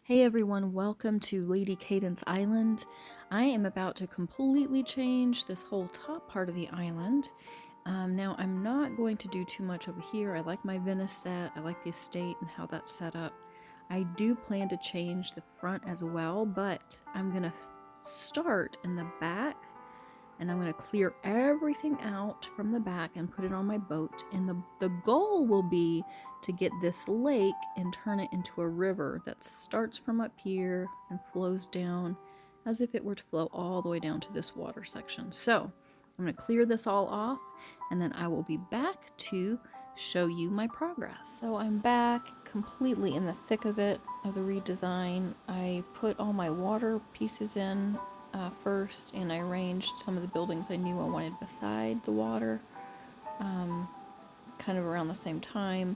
Hey everyone, welcome to Lady Cadence Island. I am about to completely change this whole top part of the island. Now I'm not going to do too much over here. I like my Venice set, I like the estate and how that's set up. I do plan to change the front as well, but I'm going to start in the back and I'm going to clear everything out from the back and put it on my boat. And the goal will be to get this lake and turn it into a river that starts from up here and flows down as if it were to flow all the way down to this water section. So I'm going to clear this all off and then I will be back to show you my progress. So I'm back completely in the thick of it, of the redesign. I put all my water pieces in first, and I arranged some of the buildings I knew I wanted beside the water kind of around the same time.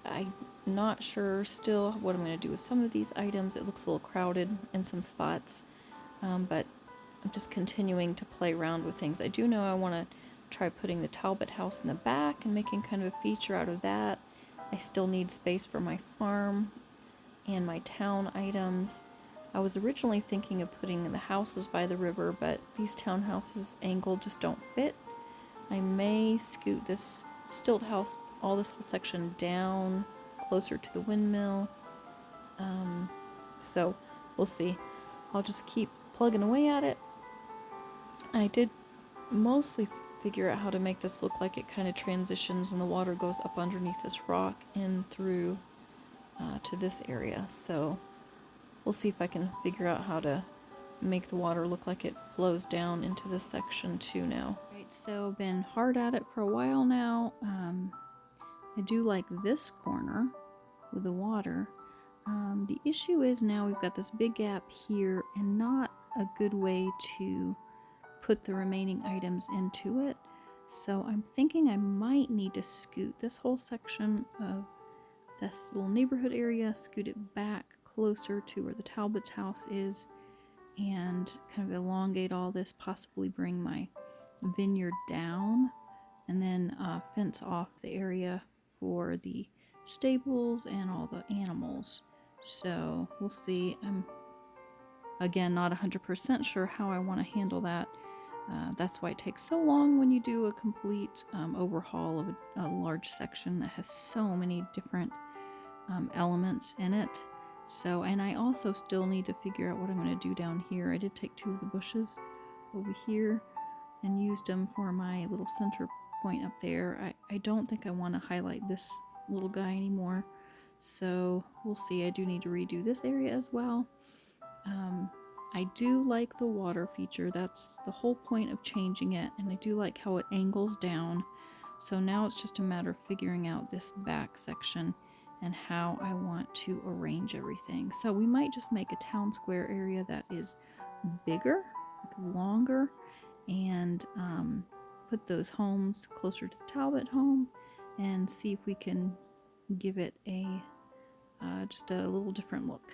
I'm not sure still what I'm going to do with some of these items. It looks a little crowded in some spots, but I'm just continuing to play around with things. I do know I want to try putting the Talbot house in the back and making kind of a feature out of that. I still need space for my farm and my town items. I was originally thinking of putting the houses by the river, but these townhouses angled just don't fit. I may scoot this stilt house, all this whole section down closer to the windmill. So we'll see. I'll just keep plugging away at it. I did mostly figure out how to make this look like it kind of transitions and the water goes up underneath this rock and through to this area. So we'll see if I can figure out how to make the water look like it flows down into this section too now. Right, so been hard at it for a while now. I do like this corner with the water. The issue is now we've got this big gap here and not a good way to put the remaining items into it. So I'm thinking I might need to scoot this whole section of this little neighborhood area, scoot it back closer to where the Talbot's house is, and kind of elongate all this, possibly bring my vineyard down, and then fence off the area for the stables and all the animals. So we'll see. I'm again not 100% sure how I want to handle that. That's why it takes so long when you do a complete overhaul of a large section that has so many different elements in it. So, and I also still need to figure out what I'm going to do down here. I did take two of the bushes over here and used them for my little center point up there. I don't think I want to highlight this little guy anymore. So we'll see. I do need to redo this area as well. I do like the water feature. That's the whole point of changing it. And I do like how it angles down. So now it's just a matter of figuring out this back section and how I want to arrange everything. So we might just make a town square area that is bigger, like longer, and put those homes closer to the Talbot home and see if we can give it a just a little different look.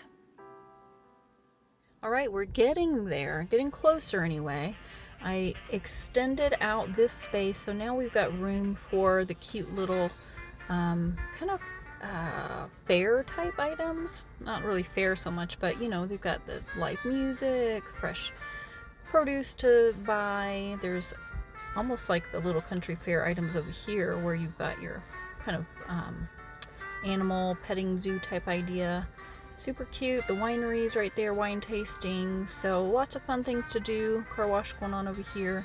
All right, we're getting there, getting closer anyway. I extended out this space, so now we've got room for the cute little kind of fair type items. Not really fair so much, but you know, they've got the live music, fresh produce to buy. There's almost like the little country fair items over here where you've got your kind of animal petting zoo type idea. Super cute. The wineries right there, wine tasting. So lots of fun things to do. Car wash going on over here.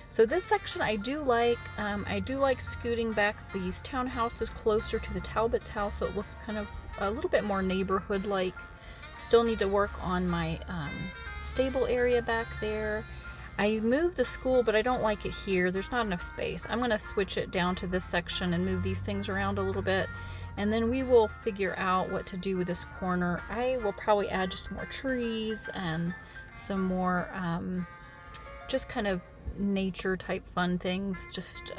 So this section I do like. I do like scooting back these townhouses closer to the Talbot's house so it looks kind of a little bit more neighborhood-like. Still need to work on my stable area back there. I moved the school, but I don't like it here. There's not enough space. I'm going to switch it down to this section and move these things around a little bit. And then we will figure out what to do with this corner. I will probably add just more trees and some more just kind of nature type fun things, just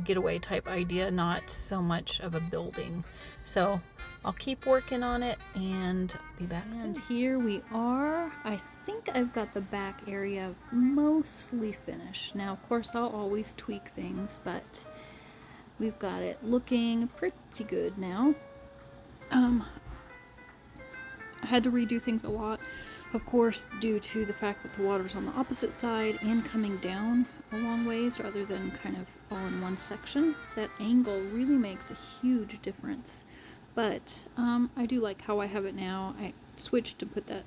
getaway type idea, not so much of a building. So I'll keep working on it and be back soon. And here we are. I think I've got the back area mostly finished. Now, of course, I'll always tweak things, but we've got it looking pretty good now. I had to redo things a lot, of course, due to the fact that the water's on the opposite side and coming down a long ways rather than kind of all in one section. That angle really makes a huge difference. But I do like how I have it now. I switched to put that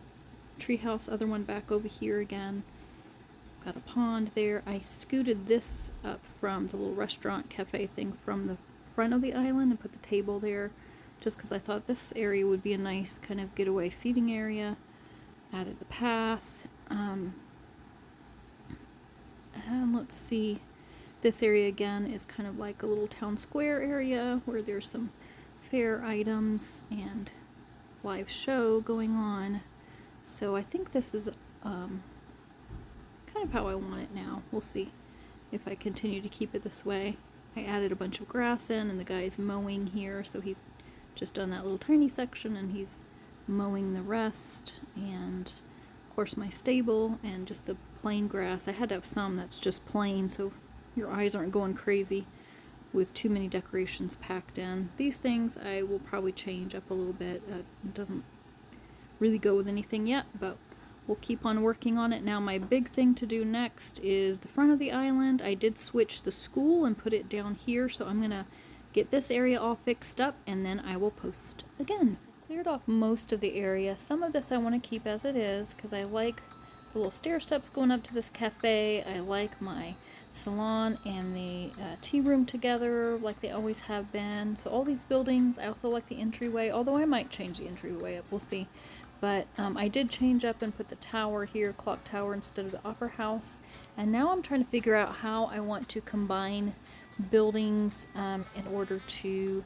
treehouse other one back over here again. Got a pond there. I scooted this up from the little restaurant cafe thing from the front of the island and put the table there just because I thought this area would be a nice kind of getaway seating area. Added the path. And let's see. This area again is kind of like a little town square area where there's some fair items and live show going on. So I think this is kind of how I want it now. We'll see if I continue to keep it this way. I added a bunch of grass in, and the guy's mowing here, so he's just done that little tiny section and he's mowing the rest. And of course my stable and just the plain grass. I had to have some that's just plain so your eyes aren't going crazy with too many decorations packed in. These things I will probably change up a little bit. It doesn't really go with anything yet, but we'll keep on working on it. Now my big thing to do next is the front of the island. I did switch the school and put it down here, so I'm gonna get this area all fixed up and then I will post again. Cleared off most of the area. Some of this I want to keep as it is because I like the little stair steps going up to this cafe. I like my salon and the tea room together like they always have been. So all these buildings, I also like the entryway, although I might change the entryway up, we'll see. But I did change up and put the tower here, clock tower, instead of the opera house. And now I'm trying to figure out how I want to combine buildings in order to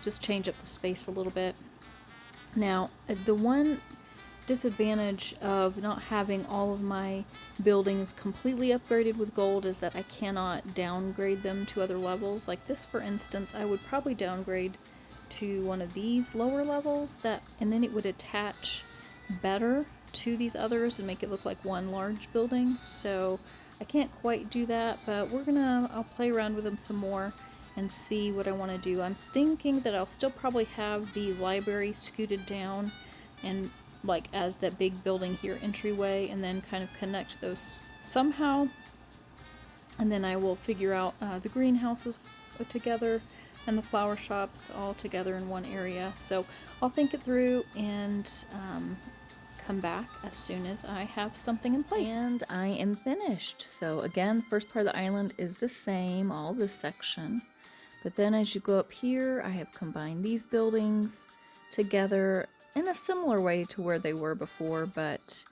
just change up the space a little bit. Now, the one disadvantage of not having all of my buildings completely upgraded with gold is that I cannot downgrade them to other levels. Like this, for instance, I would probably downgrade to one of these lower levels, and then it would attach better to these others and make it look like one large building. So I can't quite do that, but I'll play around with them some more and see what I want to do. I'm thinking that I'll still probably have the library scooted down and like as that big building here entryway, and then kind of connect those somehow. And then I will figure out the greenhouses together and the flower shops all together in one area. So I'll think it through and come back as soon as I have something in place. And I am finished. So again, the first part of the island is the same, all this section. But then as you go up here, I have combined these buildings together in a similar way to where they were before, but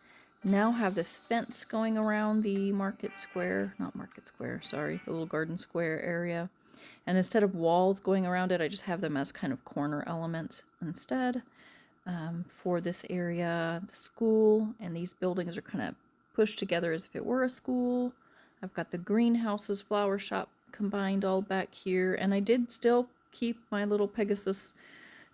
now have this fence going around the the little garden square area. And instead of walls going around it, I just have them as kind of corner elements instead. For this area, the school and these buildings are kind of pushed together as if it were a school. I've got the greenhouses, flower shop combined all back here, and I did still keep my little Pegasus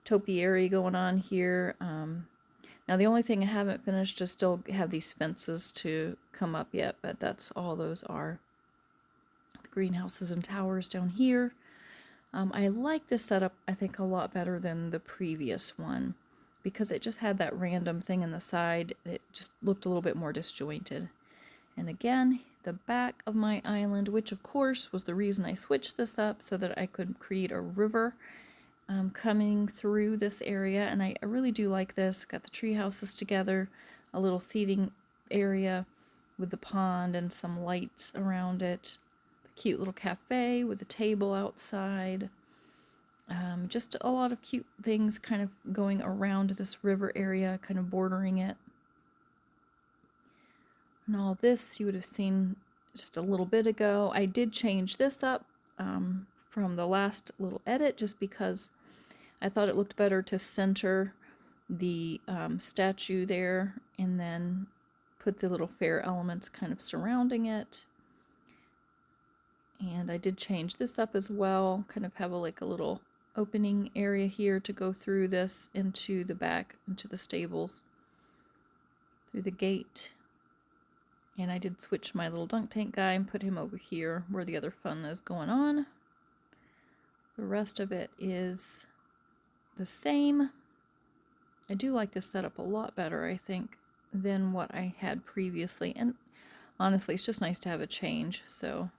topiary going on here. Now the only thing I haven't finished is still have these fences to come up yet, but that's all those are. The greenhouses and towers down here. I like this setup, I think, a lot better than the previous one because it just had that random thing in the side. It just looked a little bit more disjointed. And again, the back of my island, which of course was the reason I switched this up so that I could create a river coming through this area, and I really do like this. Got the tree houses together, a little seating area with the pond and some lights around it. A cute little cafe with a table outside. Just a lot of cute things kind of going around this river area, kind of bordering it. And all this you would have seen just a little bit ago. I did change this up from the last little edit just because I thought it looked better to center the statue there and then put the little fair elements kind of surrounding it. And I did change this up as well, kind of have a little opening area here to go through this into the back, into the stables, through the gate. And I did switch my little dunk tank guy and put him over here where the other fun is going on. The rest of it is the same. I do like this setup a lot better, I think, than what I had previously. And honestly, it's just nice to have a change, so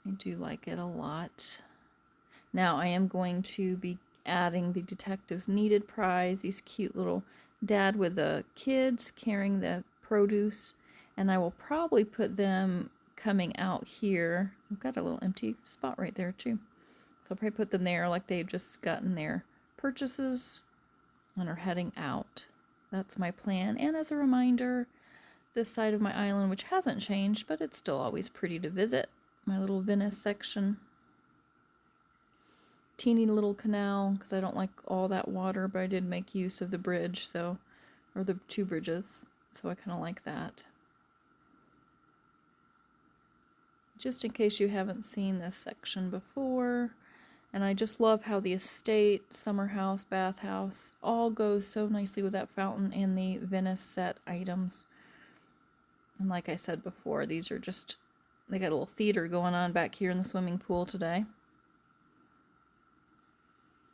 I do like it a lot. Now I am going to be adding the Detectives Needed prize, these cute little dad with the kids carrying the produce, and I will probably put them coming out here. I've got a little empty spot right there too. So I'll probably put them there like they've just gotten their purchases and are heading out. That's my plan. And as a reminder, this side of my island, which hasn't changed, but it's still always pretty to visit, my little Venice section. Teeny little canal, because I don't like all that water, but I did make use of the bridge, so, or the two bridges, so I kind of like that. Just in case you haven't seen this section before, and I just love how the estate, summer house, bathhouse, all goes so nicely with that fountain and the Venice set items. And like I said before, these are just, they got a little theater going on back here in the swimming pool today.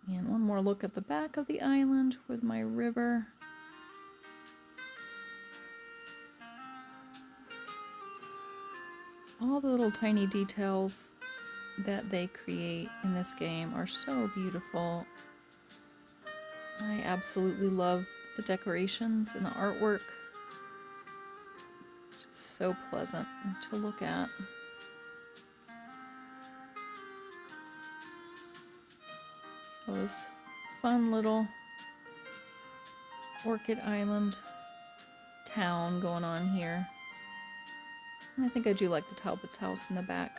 And one more look at the back of the island with my river. All the little tiny details that they create in this game are so beautiful. I absolutely love the decorations and the artwork. Just so pleasant to look at. So this fun little Orchid Island town going on here. And I think I do like the Talbot's house in the back.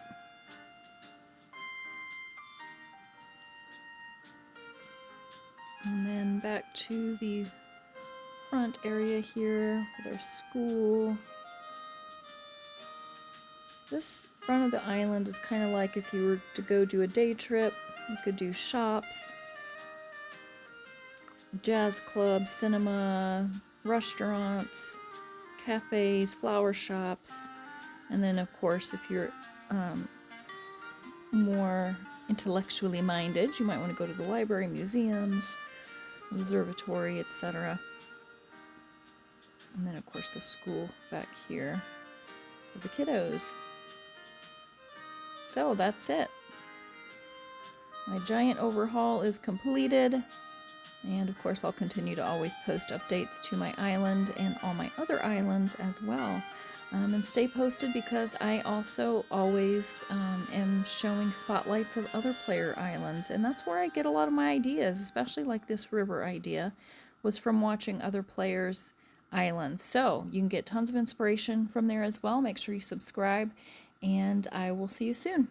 And then back to the front area here with our school. This front of the island is kind of like if you were to go do a day trip. You could do shops, jazz clubs, cinema, restaurants, cafes, flower shops, and then of course if you're more intellectually minded, you might want to go to the library, museums, observatory, etc. And then of course the school back here for the kiddos. So that's it. My giant overhaul is completed, and of course I'll continue to always post updates to my island and all my other islands as well. And stay posted because I also always am showing spotlights of other player islands, and that's where I get a lot of my ideas, especially like this river idea was from watching other players' islands. So you can get tons of inspiration from there as well. Make sure you subscribe, and I will see you soon.